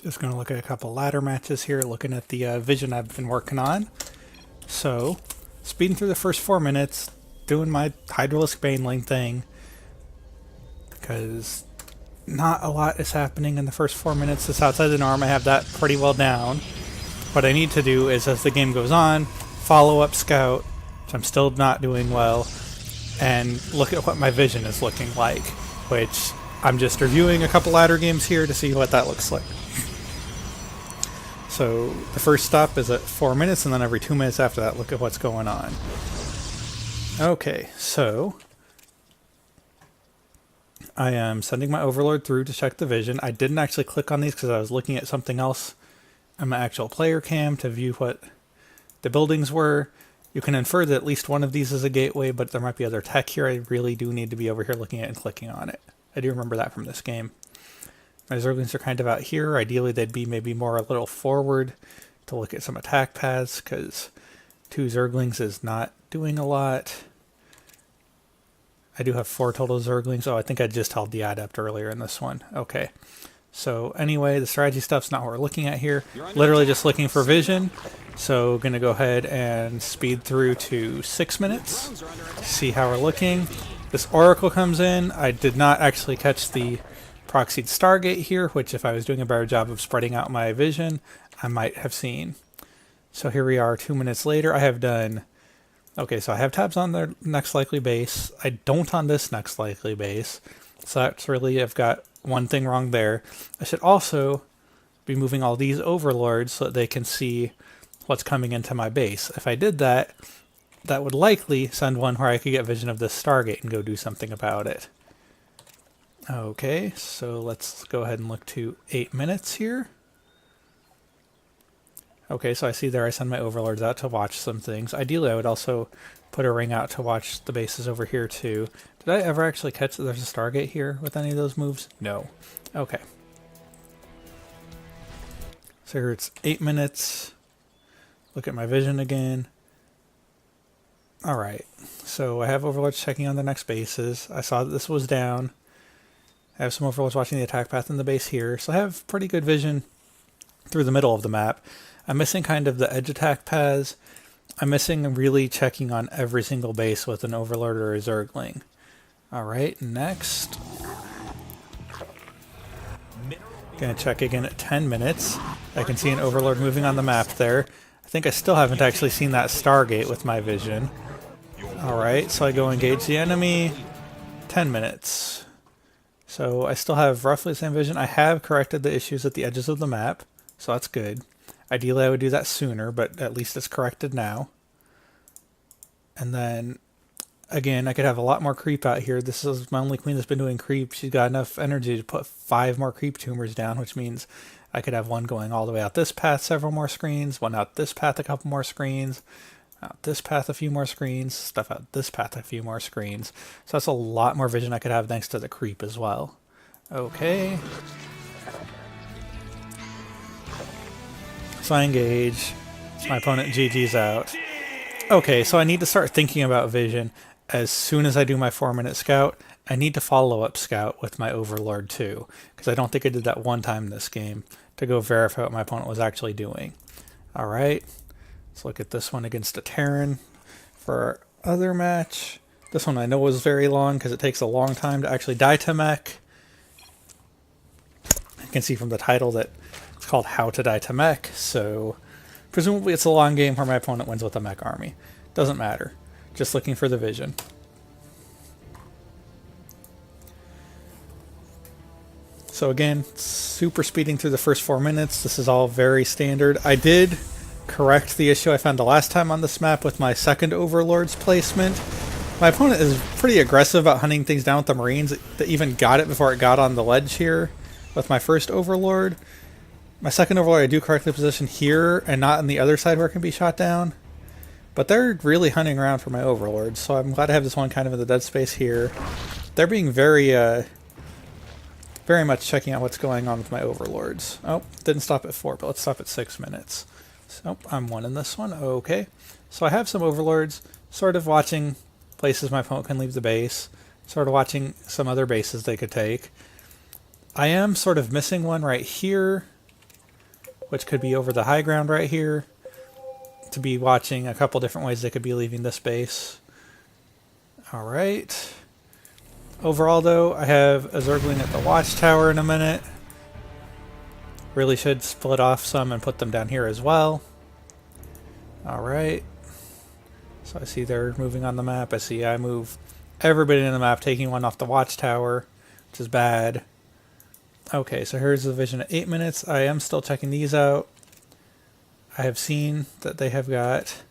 Just going to look at a couple ladder matches here, looking at the vision I've been working on. So, speeding through the first 4 minutes, doing my Hydralisk Baneling thing, because not a lot is happening in the first 4 minutes. It's outside the norm. I have that pretty well down. What I need to do is, as the game goes on, follow up scout, which I'm still not doing well, and look at what my vision is looking like, which I'm just reviewing a couple ladder games here to see what that looks like. So the first stop is at 4 minutes, and then every 2 minutes after that, look at what's going on. Okay, so I am sending my Overlord through to check the vision. I didn't actually click on these because I was looking at something else on my actual player cam to view what the buildings were. You can infer that at least one of these is a gateway, but there might be other tech here. I really do need to be over here looking at and clicking on it. I do remember that from this game. My Zerglings are kind of out here. Ideally, they'd be maybe more a little forward to look at some attack paths, because 2 Zerglings is not doing a lot. I do have 4 total Zerglings. Oh, I think I just held the adept earlier in this one. Okay. So anyway, the strategy stuff's not what we're looking at here. Literally just looking for vision. So going to go ahead and speed through to 6 minutes. See how we're looking. This Oracle comes in. I did not actually catch the proxied Stargate here, which if I was doing a better job of spreading out my vision, I might have seen. So here we are 2 minutes later. I have done... Okay, so I have tabs on the next likely base. I don't on this next likely base. So that's really, I've got one thing wrong there. I should also be moving all these overlords so that they can see what's coming into my base. If I did that, that would likely send one where I could get vision of this Stargate and go do something about it. Okay, so let's go ahead and look to 8 minutes here. Okay, so I see there I send my overlords out to watch some things. Ideally, I would also put a ring out to watch the bases over here too. Did I ever actually catch that there's a Stargate here with any of those moves? No. Okay. So here it's 8 minutes. Look at my vision again. Alright, so I have overlords checking on the next bases. I saw that this was down. I have some overlords watching the attack path in the base here, so I have pretty good vision through the middle of the map. I'm missing kind of the edge attack paths. I'm missing really checking on every single base with an Overlord or a Zergling. Alright, next. Gonna check again at 10 minutes. I can see an Overlord moving on the map there. I think I still haven't actually seen that Stargate with my vision. Alright, so I go engage the enemy. 10 minutes. So I still have roughly the same vision. I have corrected the issues at the edges of the map, so that's good. Ideally I would do that sooner, but at least it's corrected now. And then, again, I could have a lot more creep out here. This is my only queen that's been doing creep. She's got enough energy to put 5 more creep tumors down, which means I could have one going all the way out this path, several more screens, one out this path, a couple more screens, out this path, a few more screens, stuff out this path, a few more screens. So that's a lot more vision I could have thanks to the creep as well. Okay. So I engage. My opponent GG's out. Okay, so I need to start thinking about vision as soon as I do my 4-minute scout. I need to follow up scout with my Overlord too, because I don't think I did that one time in this game to go verify what my opponent was actually doing. Alright, let's look at this one against a Terran for our other match. This one I know was very long because it takes a long time to actually die to mech. You can see from the title that it's called How to Die to Mech, so presumably it's a long game where my opponent wins with a mech army. Doesn't matter. Just looking for the vision. So again, super speeding through the first 4 minutes. This is all very standard. I did correct the issue I found the last time on this map with my second Overlord's placement. My opponent is pretty aggressive about hunting things down with the Marines. They even got it before it got on the ledge here with my first Overlord. My second Overlord I do correctly position here and not on the other side where it can be shot down. But they're really hunting around for my Overlords, so I'm glad to have this one kind of in the dead space here. They're being very much checking out what's going on with my Overlords. Oh, didn't stop at 4, but let's stop at 6 minutes. So I'm winning this one. Okay. So I have some Overlords, sort of watching places my opponent can leave the base, sort of watching some other bases they could take. I am sort of missing one right here. which could be over the high ground right here, to be watching a couple different ways they could be leaving this base. Alright. Overall though, I have a Zergling at the watchtower in a minute. Really should split off some and put them down here as well. Alright. So I see they're moving on the map. I see I move everybody in the map, taking one off the watchtower, which is bad. Okay, so here's the vision at 8 minutes. I am still checking these out. I have seen that they have got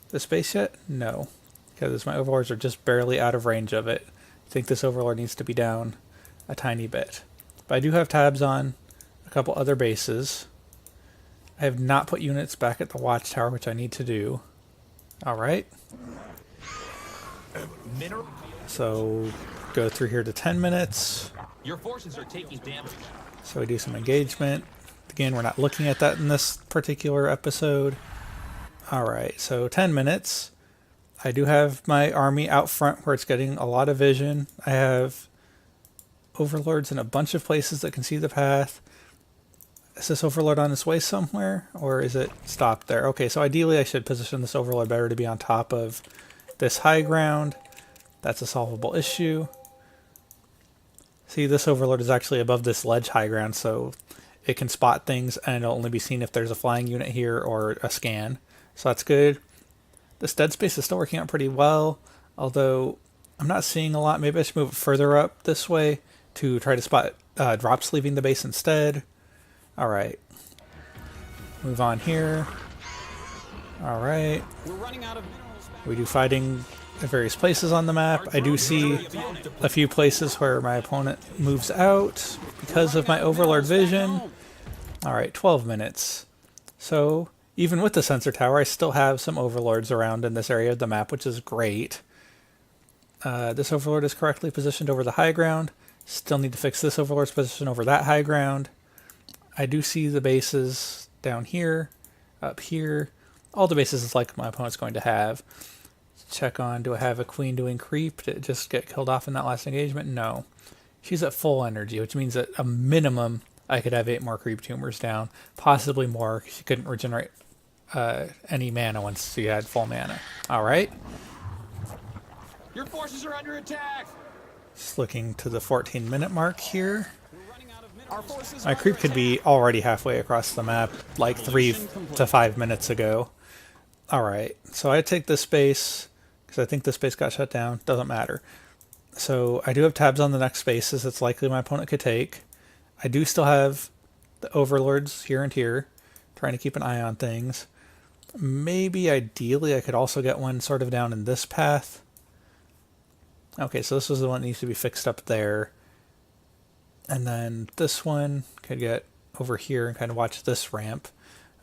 the space yet? No, because my overlords are just barely out of range of it. I think this overlord needs to be down a tiny bit. But I do have tabs on a couple other bases. I have not put units back at the watchtower, which I need to do. Alright. So go through here to 10 minutes. Your forces are taking damage. So we do some engagement. Again, we're not looking at that in this particular episode. Alright, so 10 minutes. I do have my army out front where it's getting a lot of vision. I have overlords in a bunch of places that can see the path. Is this overlord on its way somewhere? Or is it stopped there? Okay, so ideally I should position this overlord better to be on top of this high ground. That's a solvable issue. See, this overlord is actually above this ledge high ground, so it can spot things and it'll only be seen if there's a flying unit here or a scan. So that's good. This dead space is still working out pretty well, although I'm not seeing a lot. Maybe I should move it further up this way to try to spot drops leaving the base instead. Alright. Move on here. Alright. We do fighting at various places on the map. I do see a few places where my opponent moves out because of my overlord vision. Alright, 12 minutes. So, even with the sensor tower, I still have some overlords around in this area of the map, which is great. This overlord is correctly positioned over the high ground. Still need to fix this overlord's position over that high ground. I do see the bases down here, up here. All the bases is like my opponent's going to have. Check on, do I have a queen doing creep? Did it just get killed off in that last engagement? No. She's at full energy, which means at a minimum I could have 8 more creep tumors down. Possibly more, because she couldn't regenerate any mana once she had full mana. Alright. Your forces are under attack. Just looking to the 14-minute mark here. My creep could be already halfway across the map, like 3 to 5 minutes ago. Alright, so I take this space, because I think this space got shut down. Doesn't matter. So I do have tabs on the next spaces it's likely my opponent could take. I do still have the overlords here and here, trying to keep an eye on things. Maybe, ideally, I could also get one sort of down in this path. Okay, so this was the one that needs to be fixed up there. And then this one could get over here and kind of watch this ramp.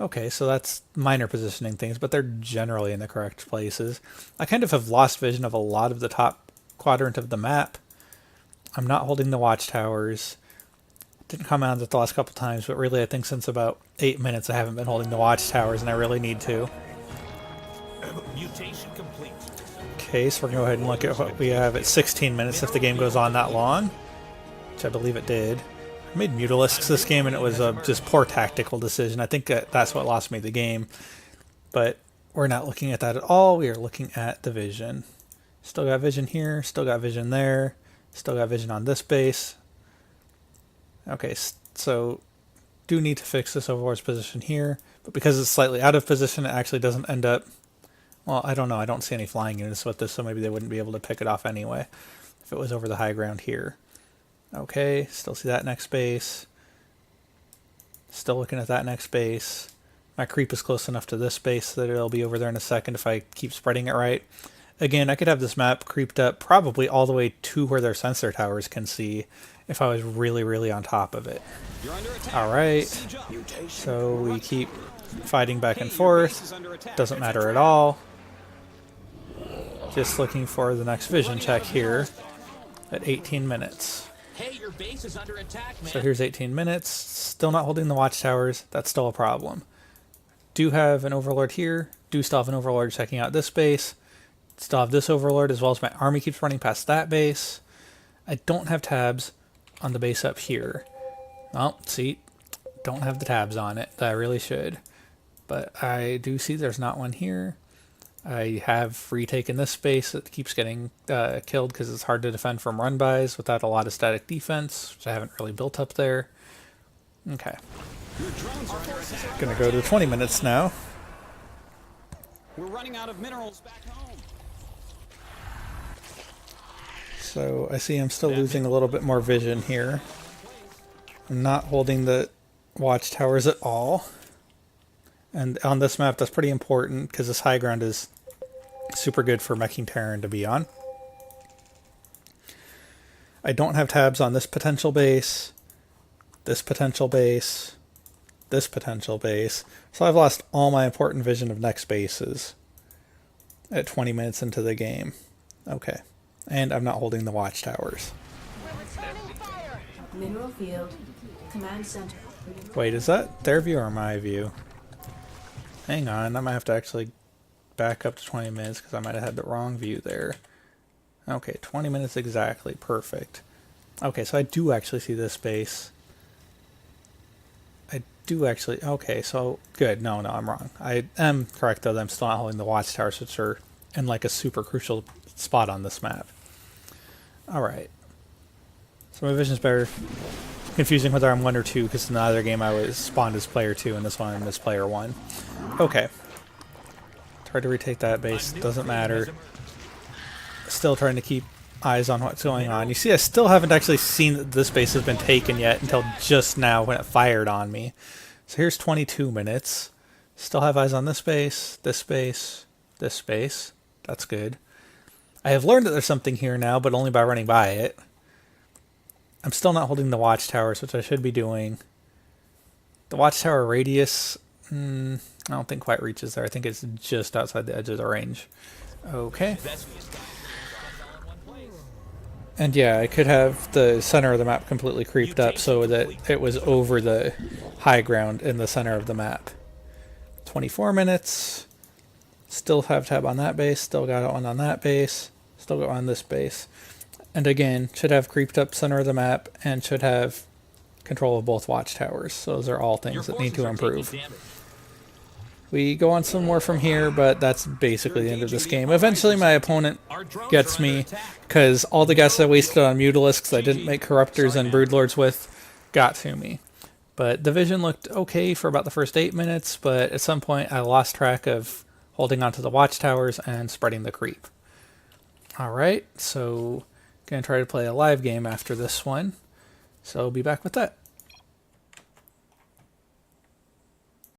Okay, so that's minor positioning things, but they're generally in the correct places. I kind of have lost vision of a lot of the top quadrant of the map. I'm not holding the watchtowers. Didn't come out the last couple times, but really I think since about 8 minutes I haven't been holding the watchtowers, and I really need to. Mutation complete. Okay, so we're going to go ahead and look at what we have at 16 minutes if the game goes on that long. Which I believe it did. I made Mutalisks this game and it was a just poor tactical decision. I think that's what lost me the game. But we're not looking at that at all. We are looking at the vision. Still got vision here, still got vision there, still got vision on this base. Okay, so do need to fix this overlord's position here. But because it's slightly out of position, it actually doesn't end up... Well, I don't know. I don't see any flying units with this, so maybe they wouldn't be able to pick it off anyway if it was over the high ground here. Okay, still see that next base. Still looking at that next base. My creep is close enough to this base that it'll be over there in a second if I keep spreading it right. Again, I could have this map creeped up probably all the way to where their sensor towers can see if I was really, really on top of it. Alright, so we keep fighting back and forth. Doesn't matter at all. Just looking for the next vision check here at 18 minutes. Hey, your base is under attack, man. So here's 18 minutes. Still not holding the watchtowers. That's still a problem. Do have an overlord here. Do still have an overlord checking out this base. Still have this overlord as well as my army keeps running past that base. I don't have tabs on the base up here. Well, see, don't have the tabs on it that I really should. But I do see there's not one here. I have retaken this space that keeps getting killed because it's hard to defend from run-bys without a lot of static defense, which I haven't really built up there. Okay. Your drones are under attack. Gonna go to 20 minutes now. We're running out of minerals back home. So I see I'm still losing a little bit more vision here. I'm not holding the watchtowers at all. And on this map, that's pretty important because this high ground is super good for meching Terran to be on. I don't have tabs on this potential base, this potential base, this potential base. So I've lost all my important vision of next bases at 20 minutes into the game. Okay. And I'm not holding the watchtowers. Mineral field. Command center. Wait, is that their view or my view? Hang on, I might have to actually back up to 20 minutes because I might have had the wrong view there. Okay, 20 minutes exactly. Perfect. Okay, so I do actually see this base. I do actually... Okay, so good. No, I'm wrong. I am correct, though, that I'm still not holding the watchtowers, which are in like a super crucial spot on this map. Alright. So my vision's better. Confusing whether I'm 1 or 2, because in the other game I was spawned as player 2, and this one I'm as player 1. Okay. Tried to retake that base. Doesn't matter. Still trying to keep eyes on what's going on. You see, I still haven't actually seen that this base has been taken yet until just now when it fired on me. So here's 22 minutes. Still have eyes on this base, this base, this base. That's good. I have learned that there's something here now, but only by running by it. I'm still not holding the watchtowers, which I should be doing. The watchtower radius, I don't think quite reaches there. I think it's just outside the edge of the range. Okay. And yeah, I could have the center of the map completely creeped up so that it was over the high ground in the center of the map. 24 minutes. Still have tab on that base. Still got one on that base. Still got one on this base. And again, should have creeped up center of the map and should have control of both watchtowers. So those are all things that need to improve. We go on some more from here, but that's basically the end of this game. Eventually my opponent gets me because all the gas I wasted on Mutalisks I didn't make Corruptors and Broodlords with got to me. But the vision looked okay for about the first 8 minutes, but at some point I lost track of holding onto the watchtowers and spreading the creep. Alright, so... Gonna try to play a live game after this one, so I'll be back with that.